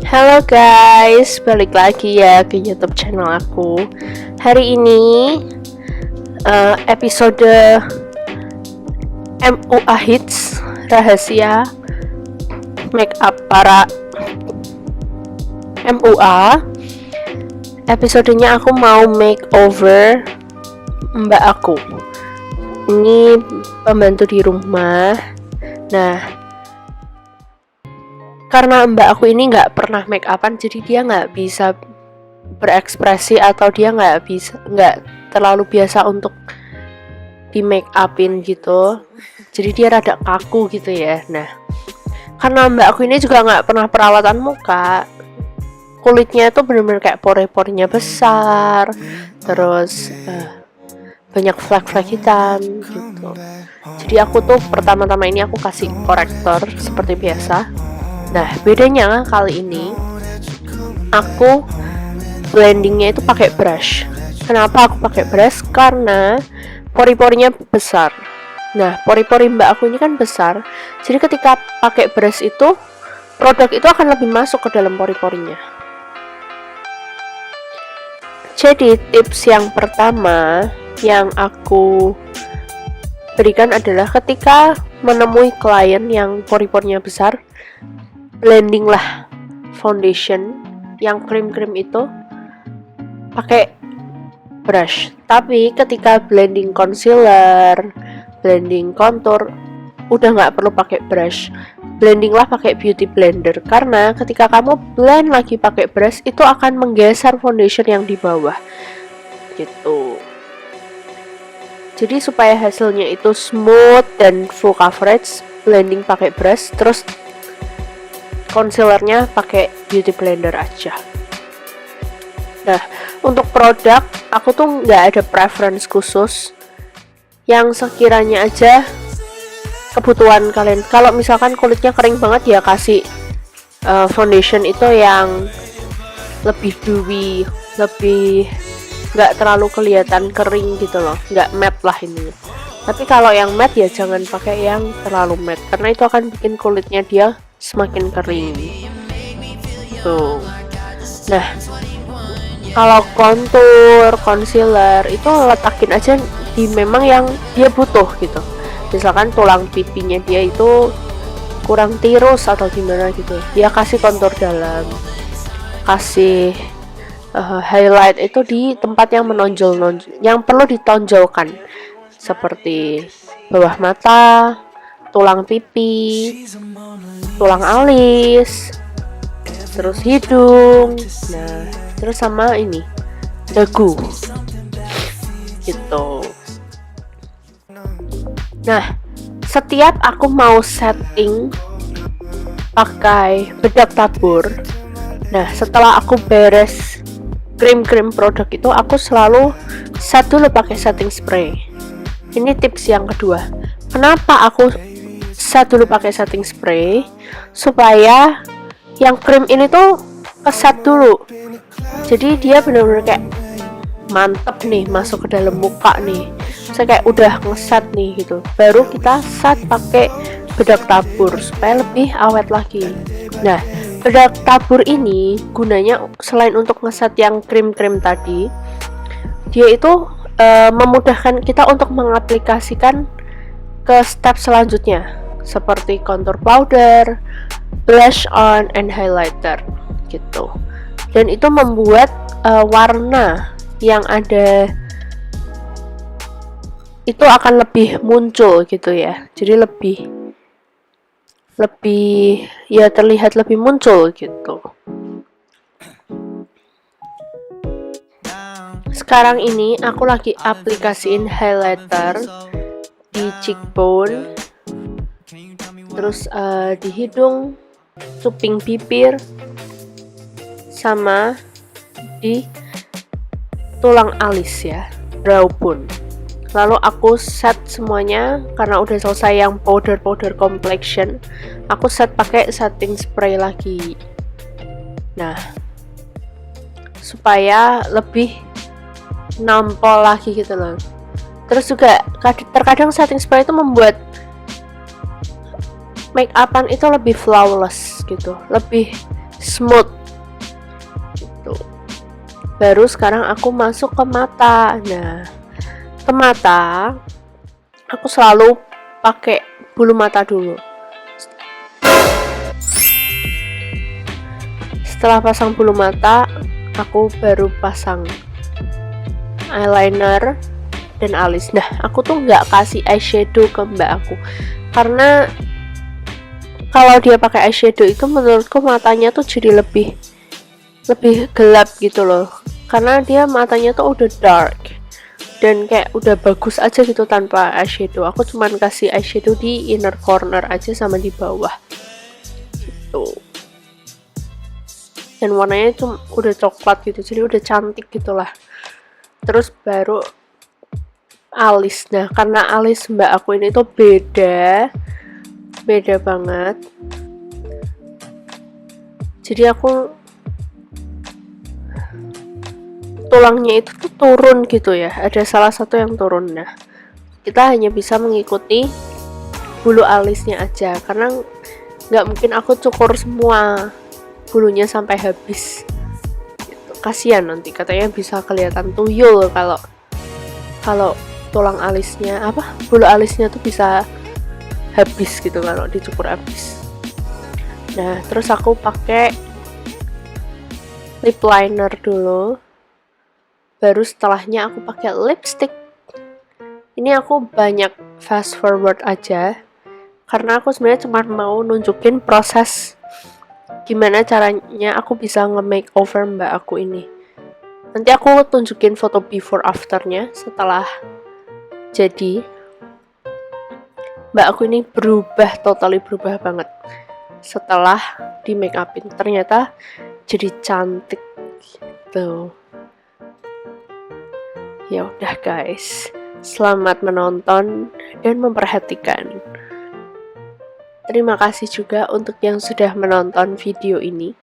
Halo guys, balik lagi ya ke YouTube channel aku. Hari ini episode MUA Hits rahasia make up para MUA. Episodenya aku mau makeover mbak aku. Ini pembantu di rumah. Nah, karena mbak aku ini nggak pernah make upan, jadi dia nggak bisa berekspresi atau dia nggak terlalu biasa untuk di make upin gitu. Jadi dia rada kaku gitu ya. Nah, karena mbak aku ini juga nggak pernah perawatan muka, kulitnya itu benar-benar kayak pore-porenya besar, terus banyak flek-flek hitam gitu. Jadi aku tuh pertama-tama ini aku kasih korektor seperti biasa. Nah, bedanya kali ini aku blendingnya itu pakai brush. Kenapa aku pakai brush? Karena pori-porinya besar. Nah, pori-pori mbak aku ini kan besar. Jadi ketika pakai brush itu, produk itu akan lebih masuk ke dalam pori-porinya. Jadi tips yang pertama yang aku berikan adalah ketika menemui klien yang pori-porinya besar, blending lah foundation yang krim-krim itu pakai brush. Tapi ketika blending concealer, blending contour, udah nggak perlu pakai brush. Blending lah pakai beauty blender, karena ketika kamu blend lagi pakai brush itu akan menggeser foundation yang di bawah gitu. Jadi supaya hasilnya itu smooth dan full coverage, blending pakai brush, terus concealernya pakai beauty blender aja. Nah, untuk produk aku tuh nggak ada preference khusus, yang sekiranya aja kebutuhan kalian. Kalau misalkan kulitnya kering banget ya kasih foundation itu yang lebih dewy, lebih nggak terlalu kelihatan kering gitu loh, nggak matte lah ini. Tapi kalau yang matte ya jangan pakai yang terlalu matte, karena itu akan bikin kulitnya dia semakin kering tuh. Nah, kalau contour, concealer itu letakin aja di memang yang dia butuh gitu. Misalkan tulang pipinya dia itu kurang tirus atau gimana gitu, dia kasih kontur dalam, kasih highlight itu di tempat yang menonjol, yang perlu ditonjolkan, seperti bawah mata, tulang pipi, tulang alis, terus hidung, nah terus sama ini dagu gitu. Nah, setiap aku mau setting pakai bedak tabur, nah setelah aku beres krim-krim produk itu, aku selalu set dulu pakai setting spray. Ini tips yang kedua. Kenapa aku set dulu pakai setting spray? Supaya yang krim ini tuh keset dulu. Jadi dia benar-benar kayak mantep nih masuk ke dalam muka nih. Saya kayak udah ngeset nih gitu. Baru kita set pakai bedak tabur supaya lebih awet lagi. Nah, bedak tabur ini gunanya selain untuk ngeset yang krim-krim tadi, dia itu memudahkan kita untuk mengaplikasikan ke step selanjutnya, seperti contour powder, blush on, and highlighter gitu. Dan itu membuat warna yang ada itu akan lebih muncul gitu ya. Jadi lebih ya terlihat lebih muncul gitu. Sekarang ini aku lagi aplikasiin highlighter di cheekbone, terus di hidung, cuping bibir, sama di tulang alis ya, brow bone. Lalu aku set semuanya, karena udah selesai yang powder complexion, aku set pakai setting spray lagi. Nah, supaya lebih nampol lagi gitu loh. Terus juga terkadang setting spray itu membuat make upan itu lebih flawless gitu, lebih smooth gitu. Baru sekarang aku masuk ke mata. Nah, ke mata aku selalu pakai bulu mata dulu. Setelah pasang bulu mata, aku baru pasang eyeliner dan alis. Nah, aku tuh nggak kasih eyeshadow ke mbak aku karena kalau dia pakai eyeshadow itu menurutku matanya tuh jadi lebih gelap gitu loh, karena dia matanya tuh udah dark dan kayak udah bagus aja gitu tanpa eyeshadow. Aku cuman kasih eyeshadow di inner corner aja sama di bawah gitu, dan warnanya tuh udah coklat gitu, jadi udah cantik gitulah. Terus baru alis. Nah, karena alis mbak aku ini tuh beda banget, jadi aku tulangnya itu tuh turun gitu ya, ada salah satu yang turun. Nah, kita hanya bisa mengikuti bulu alisnya aja karena nggak mungkin aku cukur semua bulunya sampai habis gitu. Kasian nanti katanya bisa kelihatan tuyul kalau tulang alisnya bulu alisnya tuh bisa habis gitu kalau dicukur habis. Nah, terus aku pakai lip liner dulu, baru setelahnya aku pakai lipstick. Ini aku banyak fast forward aja karena aku sebenarnya cuma mau nunjukin proses gimana caranya aku bisa nge-makeover mbak aku ini. Nanti aku tunjukin foto before afternya setelah jadi. Mbak aku ini totally berubah banget setelah di make upin. Ternyata jadi cantik gitu. Ya udah guys, selamat menonton dan memperhatikan. Terima kasih juga untuk yang sudah menonton video ini.